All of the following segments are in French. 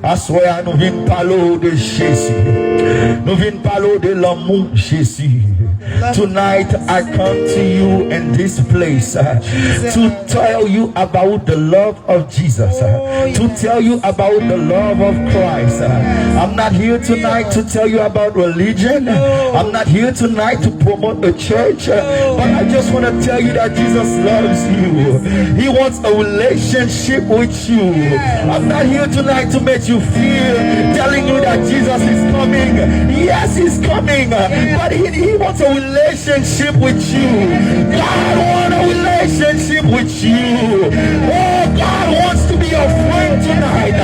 Assoya, nous venons parler de Jésus. Nous venons parler de l'amour Jésus. Tonight I come to you in this place to tell you about the love of Jesus, to tell you about the love of Christ. I'm not here tonight to tell you about religion. I'm not here tonight to promote a church, but I just want to tell you that Jesus loves you. He wants a relationship with you. I'm not here tonight to make you feel, telling you that Jesus is coming. Yes, he's coming, but he wants a relationship with you. God wants a relationship with you. Oh, God wants to be your friend tonight.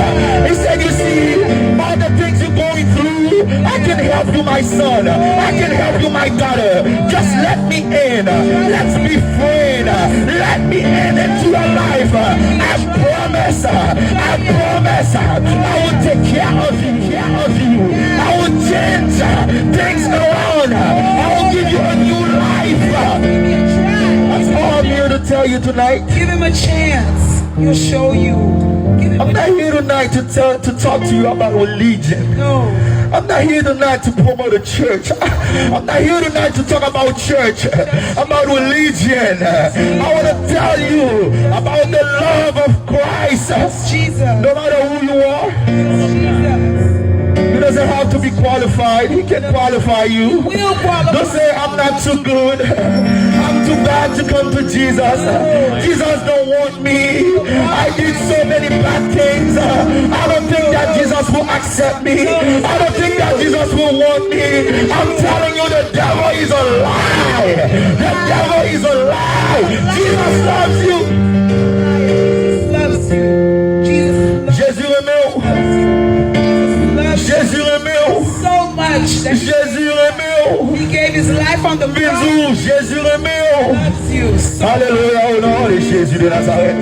He said, you see, all the things you're going through, I can help you, my son. I can help you, my daughter. Just let me in. Let's be friends. Let me in into your life. I promise, I will take care of you. I will change things around. I will give you a new life. That's all I'm here to tell you tonight. Give him a chance. He'll show you. I'm not here tonight to talk to you about religion. No. I'm not here tonight to promote a church. I'm not here tonight to talk about church, about religion. I want to tell you about the love of Christ. Jesus. No matter who you are, he doesn't have to be qualified. He can qualify you. We'll qualify. Don't say, I'm not too good. I'm too bad to come to Jesus. Jesus don't want me. I did so many bad things. I don't think that Jesus will accept me. I don't think that Jesus will want me. I'm telling you, the devil is a lie. The devil is a lie. Jesus loves you. Jesus loves you. Jésus est meu. Jésus est meu. So much that Jésus est meu. he gave his life on the cross. Bisous, Jésus est meu. Loves you. So Alléluia, au nom de Jésus de Nazareth.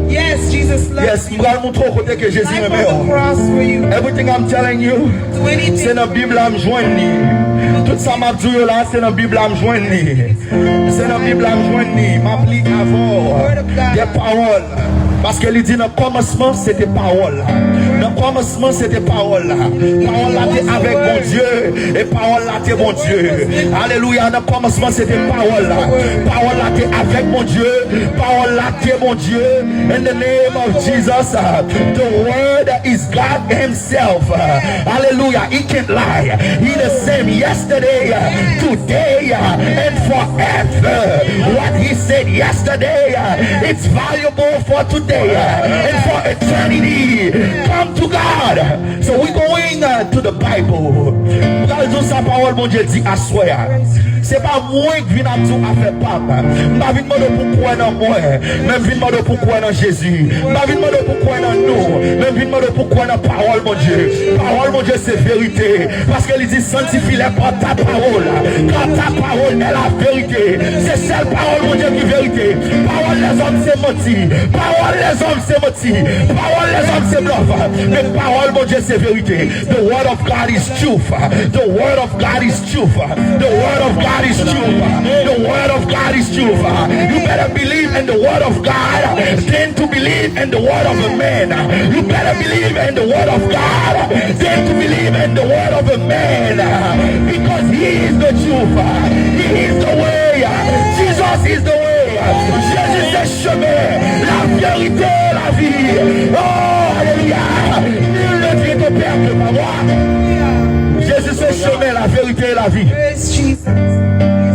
yes, Jesus loves Yes, you. je vais vous montrer au côté que Jésus est Life on the meu. cross for you. Everything I'm telling you, Do anything. c'est dans la Bible à me joindre. Tout ça m'a dit là, c'est dans la Bible à me joindre. C'est dans la Bible à me joindre. M'applique avant des paroles. Parce qu'elle dit dans le commencement, c'était parole. Dans le commencement, c'était parole. Parole là, t'es avec mon Dieu. Et parole là, t'es mon Dieu. Alléluia. Dans le commencement, c'était parole là. Parole là, t'es avec mon Dieu. Parole là, t'es mon Dieu. In the name of Jesus, the word is God himself. Hallelujah. He can't lie. He the same yesterday, today, and forever. What he said yesterday, it's valuable for today. And for eternity. Come to God. So we're going to the Bible. Regardez sa parole, mon Dieu dit, assoya. C'est pas moi qui viens à tout à faire papa. Je viens demander pourquoi dans moi. Je viens demander pourquoi dans Jésus. Je viens demander pourquoi dans nous. Je viens demander pourquoi dans parole, mon Dieu. Parole, mon Dieu, c'est vérité. Parce qu'elle dit, sanctifie-les par ta parole. Car ta parole est la vérité. C'est celle parole, mon Dieu, qui est vérité. Parole, les hommes, c'est menti. Parole, les hommes, c'est menti. Parole, les hommes, c'est bluff. Mais parole, mon Dieu, c'est vérité. The word of God is truth. The word of God is truth. The word of God is truth. The word of God is truth. You better believe in the word of God than to believe in the word of a man. You better believe in the word of God than to believe in the word of a man. Because he is the truth. He is the way. Jesus is the way. Jésus c'est le chemin, la vérité, la vie. Oh, alléluia. Nul ne vient au Père que par moi. Jésus c'est le chemin, la vérité et la vie. Praise Jesus.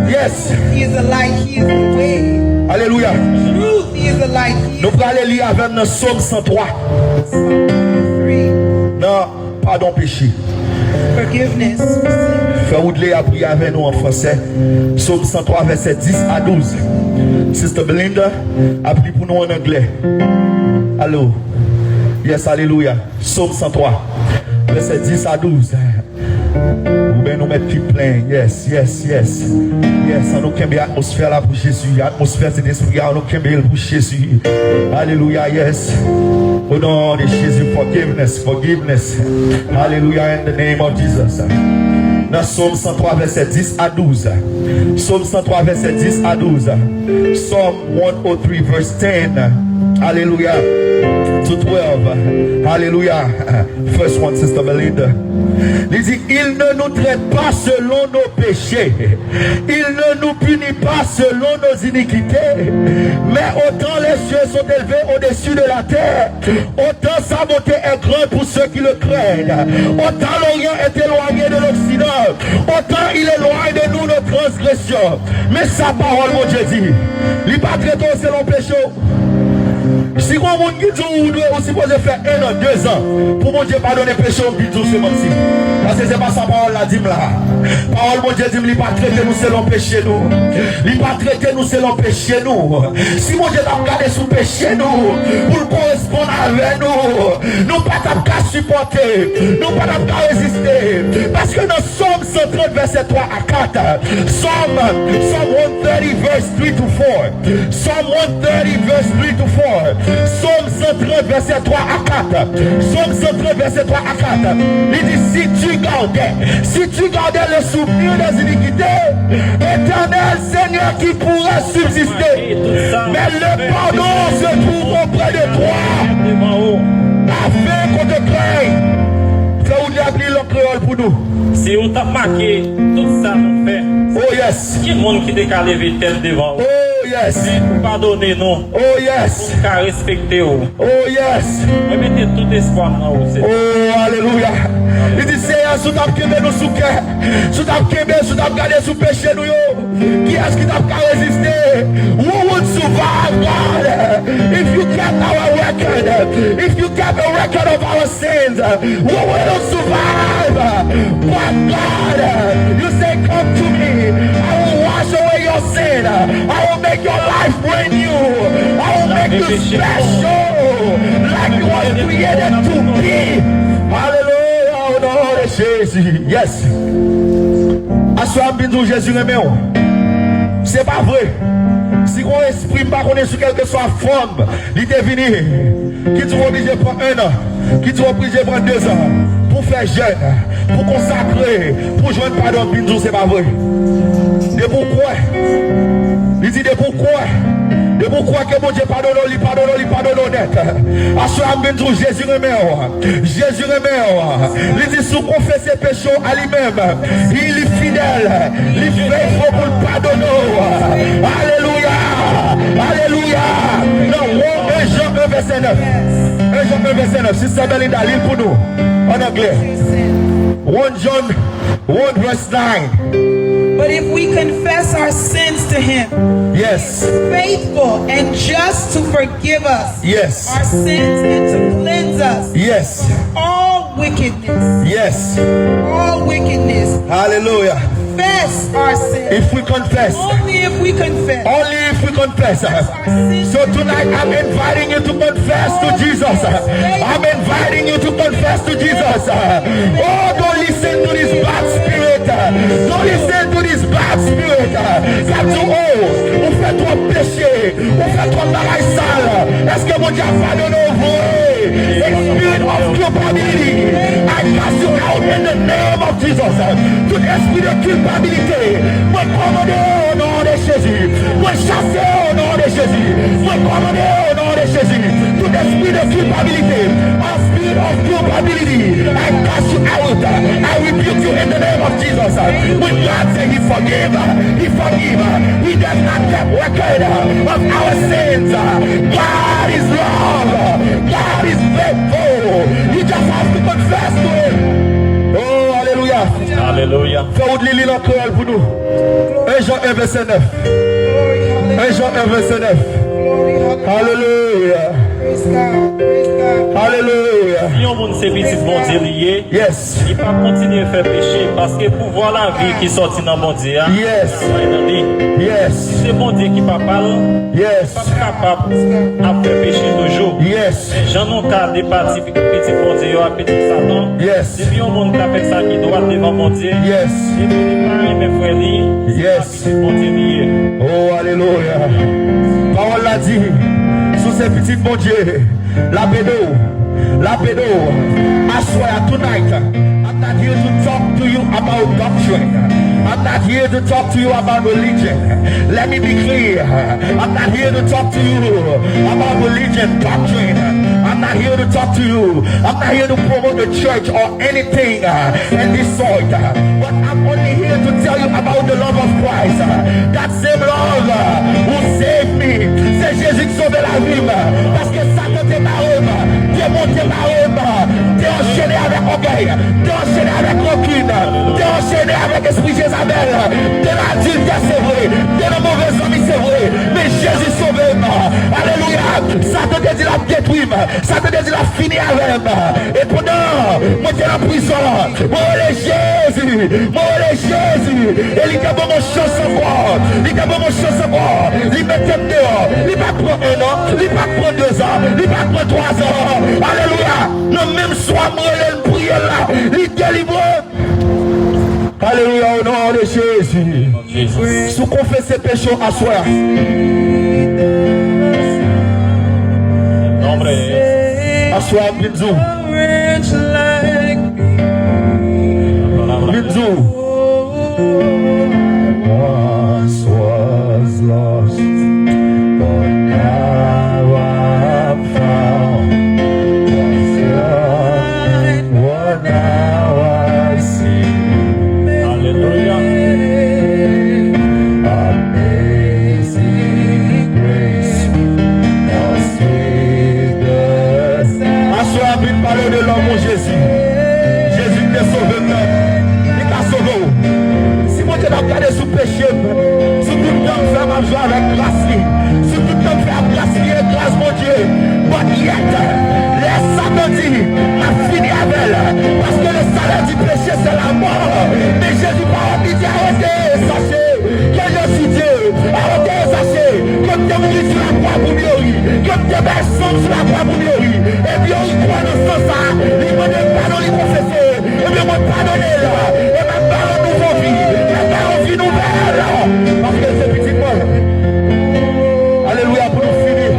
Yes. He is the light. He is the way. Alléluia. Truth. He is the light. He is Nous allons lire avec nous Psaume 103. free. Non, pardon péché. Forgiveness. Frère Woodley a prié avec nous en français. Psaume 103, verset 10 à 12. Sister Belinda a prié pour nous en anglais. Allô. Yes, alléluia. Psaume 103, verset 10 à 12. Ou bien nous mettre plein. Yes, yes, yes. Yes, on nous kembe atmosphère là pour Jésus. Atmosphère c'est l'esprit, on nous kembe pour Jésus. Alléluia, yes. Au nom de Jésus, forgiveness, forgiveness. Hallelujah, in the name of Jesus. Dans Psaume 103, verset 10 à 12. Psaume 103, verset 10 à 12. Psalm 103, verse 10. Hallelujah. to 12. Hallelujah. First one, Sister Melinda. Il dit, il ne nous traite pas selon nos péchés. Il ne nous punit pas selon nos iniquités. Mais autant les cieux sont élevés au-dessus de la terre, autant sa bonté est grande pour ceux qui le craignent. Autant l'Orient est éloigné de l'Occident, autant il éloigne de nous nos transgressions. Mais sa parole, mon Dieu dit, il n'est pas traité selon péché. Si on monde qui dit ou doit aussi poser faire 1 an, 2 ans pour mon Dieu pardonner péché au bidou ce mois-ci. Parce que c'est pas sa parole la dit là. Parole mon Dieu dit il pas traiter nous selon péché nous. Il pas traiter nous selon péché nous. Si mon Dieu t'a regardé sous péché nous pour correspondre avec nous, nous pas t'a supporter, nous pas t'a résister. Parce que dans Somme 130 verset 3 à 4, Psalm 130 verse 3 to 4, Psalm 130 verse 3 to 4, Psalm 130 verset 3 à 4, Psalm 130 verset 3 à 4, il dit si tu gardais le souvenir des iniquités, éternel Seigneur qui pourrait subsister, mais le pardon se trouve auprès de toi, afin qu'on te craigne. Frère, vous l'avez le créole pour nous. Si vous avez marqué tout ça, nous fait. Oh yes. Qui est le monde qui décale lever tête devant vous? Oh yes. Pour pardonner nous. Oh yes. Pour respecter vous. Oh yes. Mettez tout espoir dans vous. Oh alléluia. Il dit Seigneur, sous ta kébé nous sous cœur, sous ta kébé, sous ta gardé sous péché nous yo. Qui est-ce qui t'a résister? Who would survive, God? If you kept our record, if you kept a record of our sins, who would survive? But God, you say, come to me. I will wash away your sin. I will make your life brand new. I will make you special, like you were created to be. Hallelujah. Jésus, yes. Assoir bien Jésus remet. C'est pas vrai. Si on exprime pas qu'on est sur quelque soit forme, il est venu. Qui tu obligé de prendre 1 an, qui tu obligé de prendre 2 ans pour faire jeûne, pour consacrer, pour joindre pardon, bintou, c'est pas vrai. De pourquoi? Il dit de pourquoi? De pourquoi que mon Dieu pardonne, net. Assoir bintou, Jésus remet. Jésus remet. Il dit sous confesser ses péchés à lui-même. Il est fidèle. Il fait pour le pardonner. Alléluia. Alléluia. Non, 1 Jean 1 verset 9. 1 Jean 1 verset 9. Si ça Belinda, lis pour nous. En anglais. 1 John 1 verse 9. But if we confess our sins to him, yes, faithful and just to forgive us, yes, our sins and to cleanse us, yes, all wickedness, yes, all wickedness. Hallelujah. Confess our sins. If we confess, only if we confess. Only if we confess. So tonight I'm inviting you to confess to Jesus. I'm inviting you to confess to Jesus. Oh, don't listen to this bad spirit. Don't listen to this bad spirit. Ça dit, oh, on fait trop péché, on fait trop travail sale. Est-ce que mon Dieu va de nouveau? Spirit of culpability, I cast you out in the name of Jesus. To the spirit of culpabilité, moi commander au nom de Jésus, moi chasser au nom de Jésus, moi commander au nom de Jésus. To the spirit of culpability, a spirit of culpability, I cast you out. I rebuke you in the name of Jesus. When God said He forgave, He does not keep record of our sins. God is love. God is faithful. You just have to confess to Him. Oh, alléluia. Alléluia. Fais-vous de l'île en créole pour nous. 1 Jean 1 verset 9. 1 Jean 1 verset 9. Alléluia. Praise God. Praise God. Alléluia. Si on monde c'est petit bon Dieu lié, Yes. il pas continuer à faire péché parce que pour voir la vie qui sortit dans bon Dieu, Yes. Yes. c'est bon Dieu qui pas parle, Yes. pas capable à faire péché toujours. Yes. J'en ai cas des parties petit bon Dieu à petit Satan. Yes. C'est bien monde qui a fait ça qui doit devant bon Dieu. Yes. Et puis les parents mes frères Yes. c'est bon Dieu lié. Oh, alléluia. Parole l'a dit, sous ces petits bon Dieu, la pédo, I swear tonight, I'm not here to talk to you about doctrine. I'm not here to talk to you about religion. Let me be clear. I'm not here to talk to you about religion, doctrine. I'm not not here to talk to you. I'm not here to promote the church or anything in this sort. But I'm only here to tell you about the love of Christ. That same love who saved me. C'est Jésus qui sauve la vie. Parce que Satan t'est marré, démon t'est marré, t'es enchaîné avec orgueil, t'es enchaîné avec rancune, t'es enchaîné avec esprit Jézabel, t'es l'adultère, c'est vrai, t'es le mauvais ami, c'est vrai, mais Jésus sauve. Alléluia. Satan te dit la détruire, Satan te dit la finir avec. Et pendant, moi t'es en prison, moi les Jésus, et il t'a bon mon chance encore, il t'a bon mon chance encore, il met tête dehors, il va prendre 1 an, il va prendre 2 ans, il va prendre 3 ans. Alléluia. Le même soir, moi le prier là, il délivre. Alléluia, au nom de Jésus. Si vous confessez péché à soi. À soi, Binzou. Binzou. Once was lost, but now I'm found. Was young, what now I see. Alléluia. Amazing grace, how sweet the sound. À soi, Bin parler de l'homme Jésus. Jésus t'a sauvé l'homme. Il t'a sauvé. Si moi tu as regardé sous péché, si tout le temps fait ma joie avec grâce, si tout le temps fait grâce, mon Dieu, but yet, les Satan dit, m'a fini avec elle, parce que le salaire du péché c'est la mort. Mais Jésus parle, il dit arrêtez, sachez que je suis Dieu, arrêtez, sachez que tu es venu sur la croix pour mourir, que tu es versé sur la croix pour mourir. Et bien il croit dans ce sens, il m'a donné pardon, il confessé, et bien m'a pardonné là, et m'a parole nouveau vie, et m'a vie nouvelle, parce que c'est petit moi. Alléluia pour nous finir.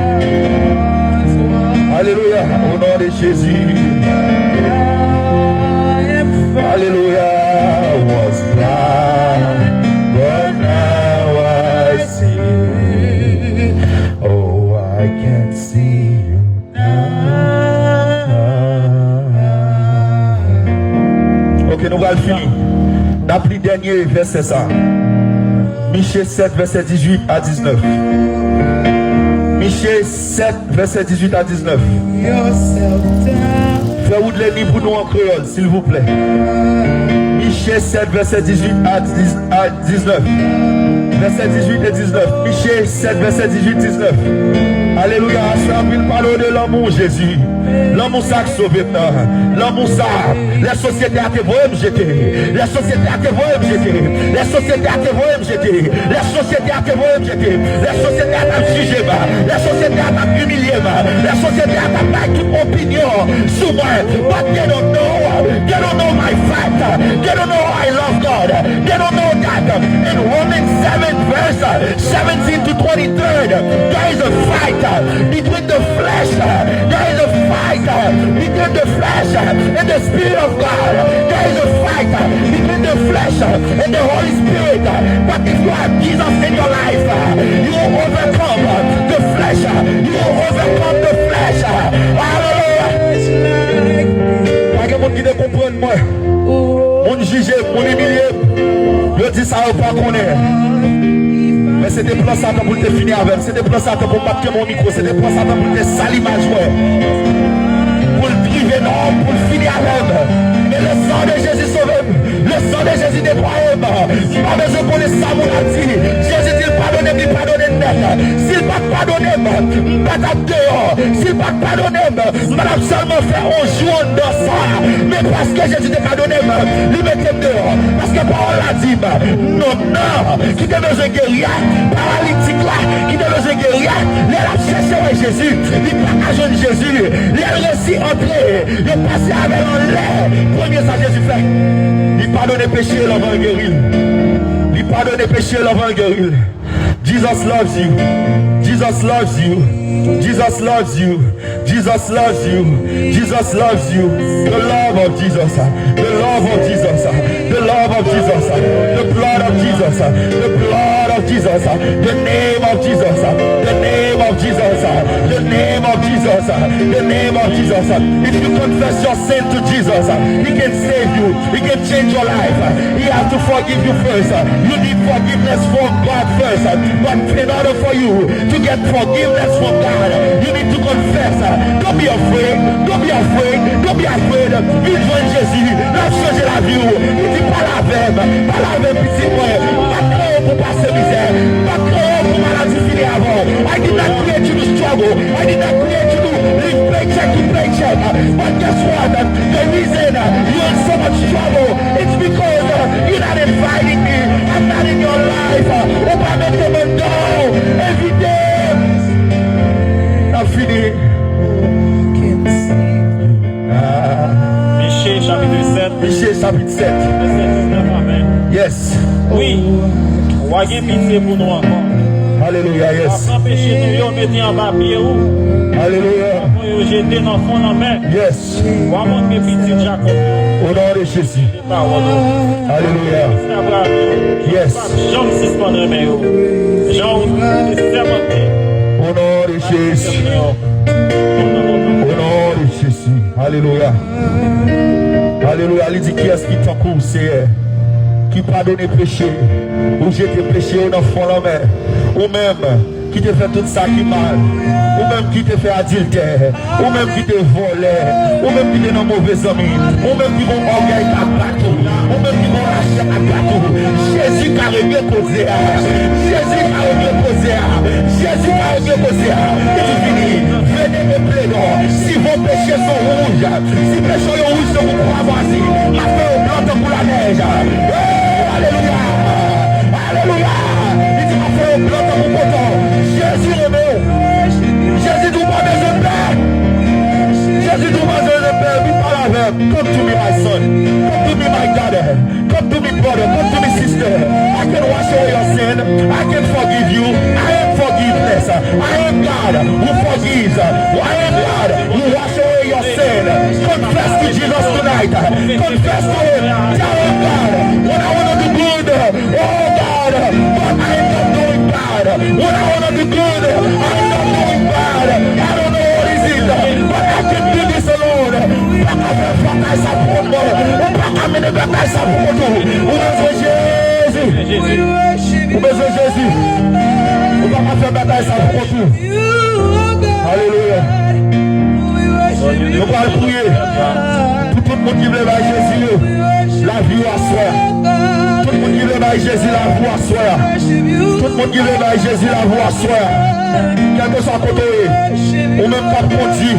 Alléluia au nom de Jésus. Alléluia. Was blind, but now I see. Oh, I can see you now. Ok, nous allons finir. D'après le dernier verset ça. Michée 7, verset 18 à 19. Michée 7, verset 18 à 19. Faites-vous de les pour nous en créole, s'il vous plaît. Michée 7, verset 18 à 19. Verset 18 et 19. Michée 7, verset 18 19. Alléluia. Ça parle de l'amour Jésus. L'amour ça qui sauve maintenant. L'amour ça. Les sociétés à te voir me jeter. Les sociétés à te voir me jeter. Les sociétés à te voir me jeter. Les sociétés à te voir me jeter. Les sociétés à te juger. Les sociétés à te humilier. Les sociétés à te faire toute opinion sur moi. But they don't know. They don't know my fight. They don't know I love God. They don't know that in Romans 7 verse 17 to 23 there is a fight between the flesh. There is a fight between the flesh and the Spirit of God. There is a fight between the flesh and the Holy Spirit. But if you have Jesus in your life, you will overcome the flesh. You will overcome the flesh. Hallelujah. Pas que mon qui ne comprenne moi. Mon juge, mon humilié. Je dis ça au pas qu'on est. Mais c'est des plans Satan pour te finir avec. C'est des plans Satan pour battre mon micro. C'est des plans Satan pour te salir ma joie. Pour le priver, non, pour le finir avec. Mais le sang de Jésus sauve. Le sang de Jésus déploie. Pas besoin pour les samots là dit. Jésus dit pardonne, il pardonne net. S'il va pardonner, pas dehors. S'il va pardonner, madame seulement faire un jour dans ça. Mais parce que Jésus t'a pardonné, lui mettez dehors. Parce que parole a dit, non, qui te besoin de guérir, paralytique là, qui te besoin de guérir, les a cherché Jésus, il pas à jeune Jésus, les réussi entrer, il passé avec un lait. Premier ça Jésus fait, il pardonne les péchés, l'enfant guérir. Il pardonne les péchés, l'enfant guérir. Jesus loves you. Jesus loves you. Jesus loves you. Jesus loves you. Jesus loves you. The love of Jesus. The love of Jesus. The love of Jesus. The blood of Jesus. The blood of Jesus, the name of Jesus, the name of Jesus, the name of Jesus, the name of Jesus. If you confess your sin to Jesus, He can save you. He can change your life. He has to forgive you first. You need forgiveness from God first. But in order for you to get forgiveness from God, you need to confess. Don't be afraid. Don't be afraid. Don't be afraid. Rejoins Jésus. L'a changé la vie. Il dit pas la même petit point. Pas créé pour passer misère. Pas créé pour maladie finie avant. I did not create you to struggle. I did not create you to live paycheck to paycheck. But guess what? The reason you're in so much trouble, it's because you're not inviting me. I'm not in your life. On va mettre mon down every day. N'a fini. Michée chapitre 7. Michée chapitre 7. Verset 19, amen. Yes. Oui, voyez pitié pour nous encore. Alléluia, yes. Après péché, nous mettez en bas pied ou. Alléluia. Nous jeter dans le fond en main. Yes. Pour montrer petit Jacob. Au nom de Jésus. Alléluia. Yes. Jean suspendre mes hauts. Jean sermenté. Au nom de Jésus. Au nom de Jésus. Alléluia. Alléluia. Il dit qui est-ce qui t'encourage, c'est qui pardonne les péchés, ou jeter péché au fond de la mer, ou même qui te fait tout ça qui mal, ou même qui te fait adultère, ou même qui te volé, ou même qui te dans mauvais amis, ou même qui vont orgueil à bateau, ou même qui vont lâcher à bateau. Jésus qui a réglé causé, Jésus qui a réglé causé, Jésus qui a réglé causé. Et tu finis, venez me plaider. Si vos péchés sont rouges, si péchés sont rouges, c'est vous croisez, la feu au blanc pour la neige. Alléluia, alléluia. Il dit ma feu au blanc pour poton. Jésus remet. Jésus nous pas besoin de paix. Jésus nous pas besoin de paix. Be parle. Come to me, my son. Come to me, my daughter. Come to me, brother. Come to me, sister. I can wash away your sin. I can forgive you. I am forgiveness. I am God who forgives. I am God who wash away your sin. Confess to Jesus tonight. Confess to Him. Tell Him, God, when I want to do good, oh God, but I am not doing bad. When I want to do good, I am not doing bad. I don't know what is it, but I can do this alone. Ou besoin Jésus. On va pas faire bataille ça pour tout. Alléluia. Nous allons prier. Tout le monde qui veut voir Jésus, la vie à soi. Tout le monde qui veut voir Jésus, la vie à soi. Tout le monde qui veut voir Jésus, la vie à soi. Quel que soit côté, ou même pas conduit,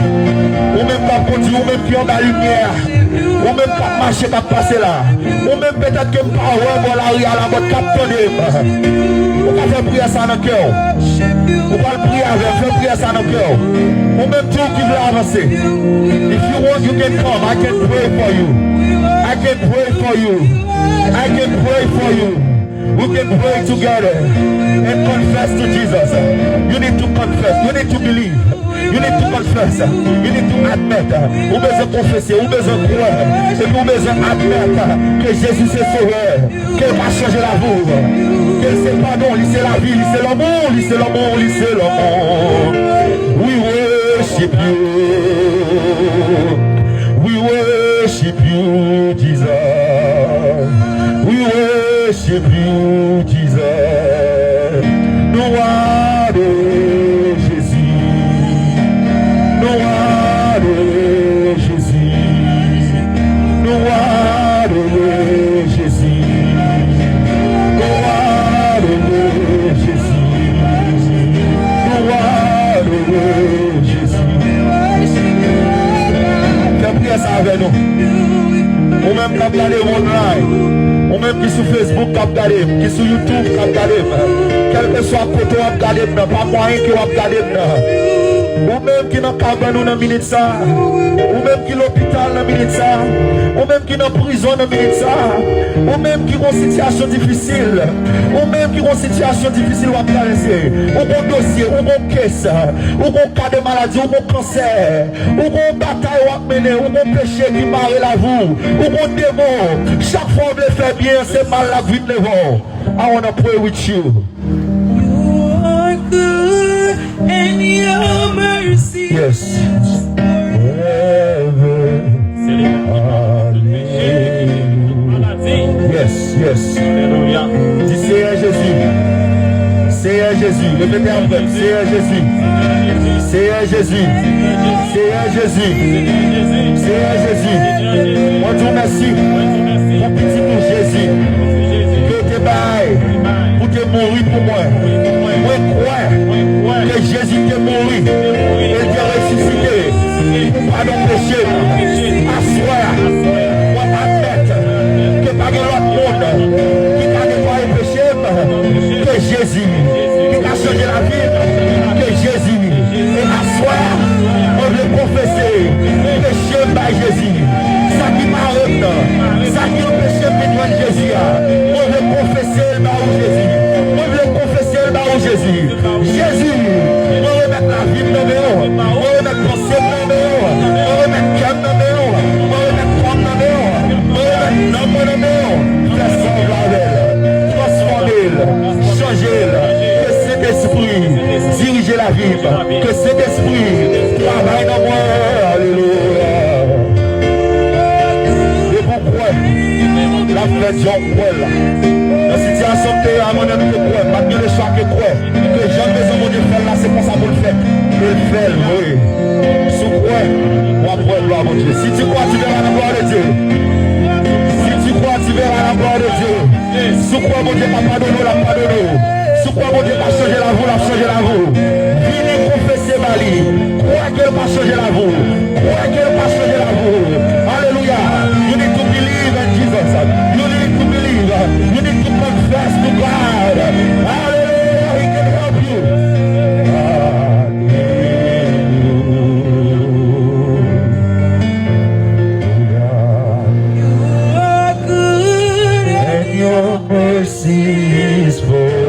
ou même pas conduit, ou même qui ont la lumière, ou même pas marcher, pas passer là, ou même peut-être que pas ouais, la rue à la mode captonner. On va faire prier ça dans le cœur. On va le prier avec, faire prier ça dans le cœur. Ou même tout qui veut avancer. If you want, you can come. I can pray for you. I can pray for you. I can pray for you. We can pray together and confess to Jesus. You need to confess. You need to believe. You need to confess. You need to admit. Ou besoin confesser. Ou besoin croire. Et vous besoin admettre que Jésus c'est sauveur. Qu'il va changer la vie. Qu'il c'est pardon. Il c'est la vie. Il c'est l'amour. Il c'est l'amour. Il c'est l'amour. We worship you. We worship you, Jesus. We worship you, Jesus. Gloire de Jésus. Gloire de Jésus. Gloire de Jésus. Gloire de Jésus. Gloire de Jésus. Fais prier ça avec nous. Ou même qui a regardé online, ou même qui sur Facebook qui a regardé, qui sur YouTube qui a regardé, quel que soit le côté qui a regardé, pas moyen qui a regardé, ou même qui dans le cabane dans la minute ça, ou même qui l'hôpital dans la minute ça, ou même qui dans la prison dans la minute ça, ou même qui ont une situation difficile, ou même qui ont une situation difficile à traverser, ou bon dossier, ou bon caisse, ou bon cas de maladie, ou bon cancer, ou bon bataille à mener, ou bon péché qui marre la vous, ou bon démon, chaque fois que vous le faites bien, c'est mal la vie de devant. I want to pray with you. good and your mercy. Yes. Forever. Yes, yes. Alléluia. Dis Seigneur Jésus. Seigneur Jésus. Répétez en fait. Seigneur Jésus. Seigneur Jésus. Seigneur Jésus. Seigneur Jésus. Moi, je vous remercie pour petit pour Jésus. Que tu bailles pour te mourir pour moi. Moi, crois que Jésus t'est mort. Il t'est ressuscité. Pardon péché. Assoir. Moi, admettre que pas de l'autre monde qui t'a nettoyé le péché. Que Jésus qui t'a changé la vie. Que Jésus. Et assoir. On veut confesser. Péché par Jésus. Ça qui m'arrête. Ça qui empêche de venir Jésus. On veut confesser le bar Jésus. On veut confesser le bar Jésus. Jésus. On remet la vie dans le haut. On remet le pensée dans le haut. On remet le cœur dans le haut. On remet le femme dans le haut. On remet le nom dans le haut. Fais sembler. Transformer. Changer. Que cet esprit dirige la vie. Que cet esprit travaille dans moi. Alléluia. Et pourquoi la fête Jean Paul la situation que à mon ami de quoi, pas bien le choix que quoi, que Jean maison mon Dieu fait là, c'est pour ça qu'on le fait. Le fait, oui. Sous quoi, moi pour gloire mon Dieu. Si tu crois, tu verras la gloire de Dieu. Si tu crois, tu verras la gloire de Dieu. Sous quoi mon Dieu m'a pardonné, l'a pardonné. Sous quoi mon Dieu m'a changé la vie, l'a changé la vie. Venez confesser Mali. Crois qu'elle m'a changé la vie. Crois qu'elle m'a changé la vie. Alléluia. You need to believe in Jesus. You need to believe. You need to confess to God. Hallelujah. He can help you. You are good And your mercy is for